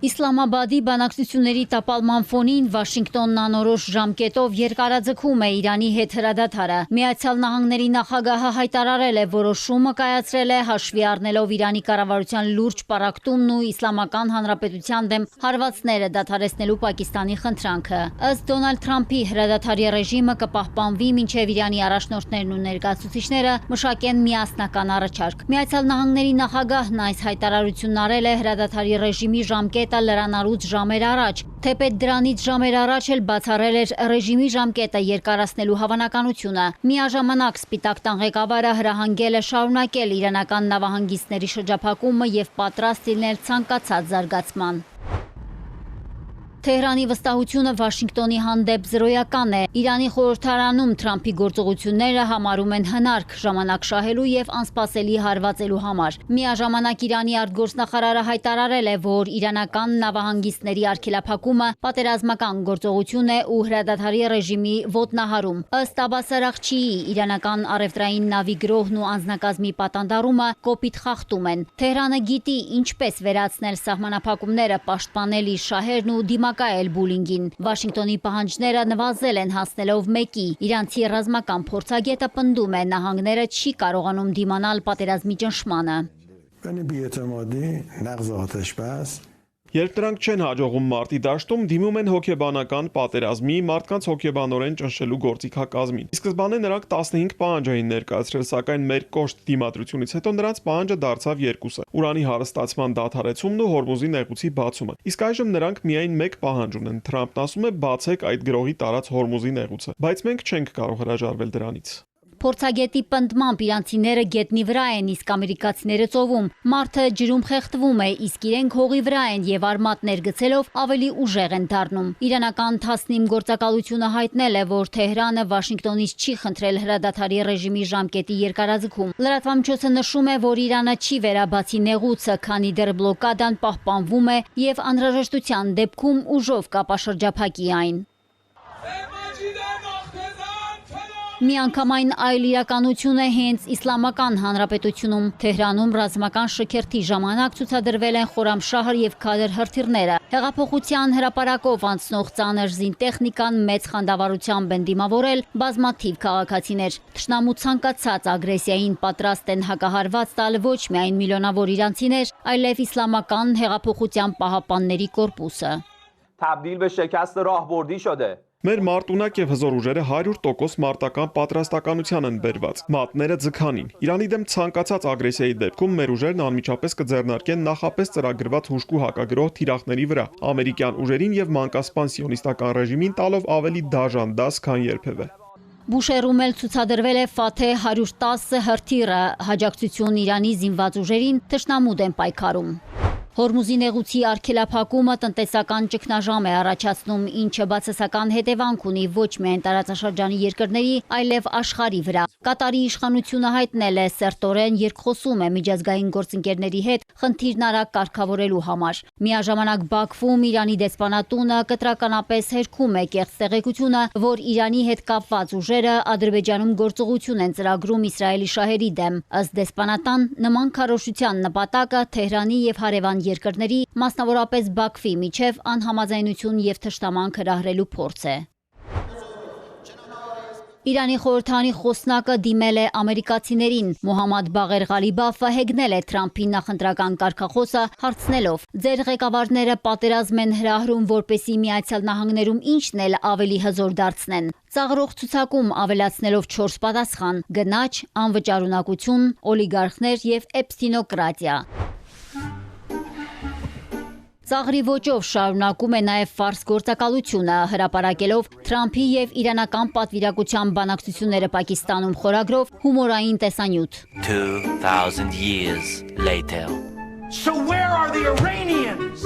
Իսլամաբադի բանակցությունների տապալման ֆոնին Վաշինգտոնն անորոշ ժամկետով երկարաձգում է Իրանի հետ հրադադարը։ Միացյալ Նահանգների նախագահը հայտարարել է որոշումը կայացրել է հաշվի առնելով Իրանի կառավարության լուրջ պառակտումն ու Իսլամական Հանրապետության դեմ հարվածները դադարեցնելու Պակիստանի խնդրանքը։ Ըստ Դոնալդ Թրամփի հրադադարի ռեժիմը կպահպանվի մինչև Իրանի առաջնորդներն ու ներկայացուցիչները մշակեն միասնական առաջարկ։ Միացյալ Նահանգների նախագահն այս հայտարարությունն արել է հրադադարի ռեժիմի ժամկետը լրանալուց ժամեր առաջ, թեպետ դրանից ժամեր առաջ էլ բացառել էր ռեժիմի ժամկետը երկարացնելու հավանականությունը։ Միաժամանակ Սպիտակ տան ղեկավարը հրահանգել է շարունակել իրանական նավահանգիստների շրջափակումը եւ պատրաստ լինել ցանկացած զարգացման։ Թեհրանի վստահությունը Վաշինգտոնի հանդեպ զրոյական է։ Իրանի խորհրդարանում Թրամփի գործողությունները համարում են հնարք ժամանակ շահելու եւ անսպասելի հարվածելու համար։ Միաժամանակ Իրանի արտգործնախարարը հայտարարել է, որ իրանական նավահանգիստների արգելափակումը պատերազմական գործողություն է ու հրադադարի ռեժիմի ոտնահարում։ Ըստ Աբբաս Արաղչիի, իրանական առևտրային նավի գրոհն ու անձնակազմի պատանդարումը կոպիտ խախտում են։ Թեհրանը գիտի ինչպես վերացնել սահմանափակումները, պաշտպանել իր շահերն ու դիմակայել բուլինգին։ Վաշինգտոնի պահանջները նվազել են հասնելով 1-ի։ Իրանցի ռազմական փորձագետը պնդում է, նահանգները չի կարողանում դիմանալ պատերազմի ճնշմանը։ Երբ դրանք չեն հաջողում մարտի դաշտում, դիմում են հոգեբանական պատերազմի, մարդկանց հոգեբանորեն ճնշելու գործիքակազմին։ Ի սկզբանե նրանք 15 պահանջ էին ներկայացրել, սակայն մեր կոշտ դիմադրությունից հետո նրանց պահանջը դարձավ 2-ը՝ Ուրանի հարստացման դադարեցումն ու Հորմուզի նեղուցի բացումը։ Իսկ այժմ նրանք միայն 1 պահանջ ունեն։ Թրամփն ասում է՝ բացեք այդ գրոհի տարած Հորմուզի նեղուցը, բայց մենք չենք կարող հրաժարվել դրանից։ Փորձագետի պնդմամբ իրանցիները գետնի վրա են, իսկ ամերիկացիները ծովում։ Մարդը ջրում խեղդվում է, իսկ իրենք հողի վրա են եւ արմատներ գցելով ավելի ուժեղ են դառնում։ Իրանական Թասնիմ գործակալությունը հայտնել է, որ Թեհրանը Վաշինգտոնից չի խնդրել հրադադարի ռեժիմի ժամկետի երկարաձգում։ Լրատվամիջոցը նշում է, որ Իրանը չի վերաբացի նեղուցը, քանի դեռ բլոկադան պահպանվում է եւ անհրաժեշտության դեպքում ուժով կապաշրջափակի այն։ Միանգամայն այլ իրականություն է հենց Իսլամական Հանրապետությունում։ Թեհրանում ռազմական շքերթի ժամանակ ցուցադրվել են Խորամշահր եւ Քադր հրթիռները։ Հեղափոխության հրապարակով անցնող ծանր զինտեխնիկան մեծ խանդավառությամբ են դիմավորել բազմաթիվ քաղաքացիներ։ Թշնամու ցանկացած ագրեսիային պատրաստ են հակահարված տալ ոչ միայն միլիոնավոր իրանցիներ, այլև Իսլամական հեղափոխության պահապանների կորպուսը։ تبدیل به شکست راهبردی شده. Մեր մարտունակ եւ հզոր ուժերը 100% մարտական պատրաստականության են բերված։ Մատները ձգանին։ Իրանի դեմ ցանկացած ագրեսիայի դեպքում մեր ուժերն անմիջապես կձեռնարկեն նախապես ծրագրված հուժկու հակագրող թիրախների վրա, ամերիկյան ուժերին եւ մանկասպան սիոնիստական ռեժիմին տալով ավելի դաժան դաս, քան երբևէ։ Բուշերում էլ ցուցադրվել է Ֆաթեհ 110 հրթիռը, հաջակցություն Իրանի զինված ուժերին թշնամու դեմ պայքարում։ Հորմուզի նեղուցի արգելափակումը տնտեսական ճգնաժամ է առաջացնում, ինչը բացասական հետևանք ունի ոչ միայն տարածաշրջանի երկրների, այլև աշխարհի վրա։ Կատարի իշխանությունը հայտնել է սերտորեն երկխոսում է միջազգային գործընկերների հետ խնդիրն արագ կարգավորելու համար։ Միաժամանակ Բաքվում Իրանի դեսպանատունը կտրականապես հերքում է կեղծ տեղեկությունը, որ Իրանի հետ կապված ուժերը Ադրբեջանում գործողություն են ծրագրում Իսրայելի շահերի դեմ։ Ըստ դեսպանատան, նման քարոզչության նպատակը Թեհրանի եւ հարևան երկրների, մասնավորապես Բաքվի միջև անհամաձայնություն եւ թշնամանք հրահրելու փորձ է։ Իրանի խորհրդարանի խոսնակը դիմել է ամերիկացիներին։ Մոհամմադ Բաղեր Ղալիբաֆը հեգնել է Թրամփի նախընտրական կարգախոսը, հարցնելով. «Ձեր ղեկավարները պատերազմ են հրահրում, որպեսզի Միացյալ Նահանգներում ինչն էլ ավելի հզոր դարձնեն»։ Ծաղրող ցուցակում ավելացնելով 4 պատասխան՝ գնաճ, անվճարունակություն, օլիգարխներ եւ էպստինոկրատիա։ Ծաղրի ոճով շարունակում է նաև ֆարս գործակալությունը, հրապարակելով Թրամփի եւ իրանական պատվիրակության բանակցությունները Պակիստանում խորագրով հումորային տեսանյութ։ 2000 years later. So where are the Iranians?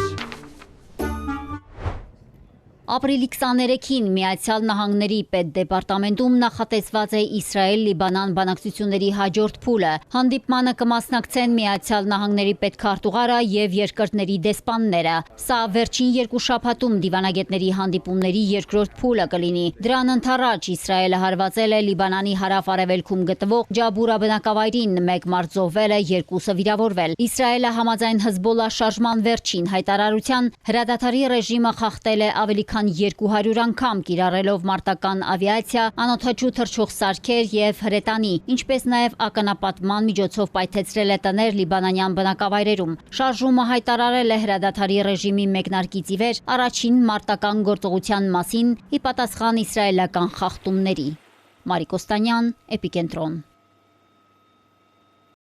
Ապրիլի 23-ին Միացյալ Նահանգների պետդեպարտամենտում նախատեսված է Իսրայել-Լիբանան բանակցությունների հաջորդ փուլը։ Հանդիպմանը կմասնակցեն Միացյալ Նահանգների պետքարտուղարը եւ երկրների դեսպանները։ Սա վերջին երկու շաբաթում դիվանագետների հանդիպումների երկրորդ փուլը կլինի։ Դրան ընդառաջ Իսրայելը հարվածել է Լիբանանի հարավ-արևելքում գտնվող Ջաբուրա բնակավայրին, 1 մարդ զոհվել է, 2-ը վիրավորվել։ Իսրայելը համաձայն Հեզբոլլա շարժման վերջին հայտարարության հրադադարի ռեժիմը խախտել է ավելի քան 200 անգամ, կիրառելով մարտական ավիացիա, անօդաչու թռչող սարքեր եւ հրետանի, ինչպես նաեւ ականապատման միջոցով պայթեցրել է տներ լիբանանյան բնակավայրերում։ Շարժումը հայտարարել է հրադադարի ռեժիմի մեկնարկից ի վեր առաջին մարտական գործողության մասին՝ ի պատասխան իսրայելական խախտումների։ Մարիկ Օստանյան, Էպիկենտրոն։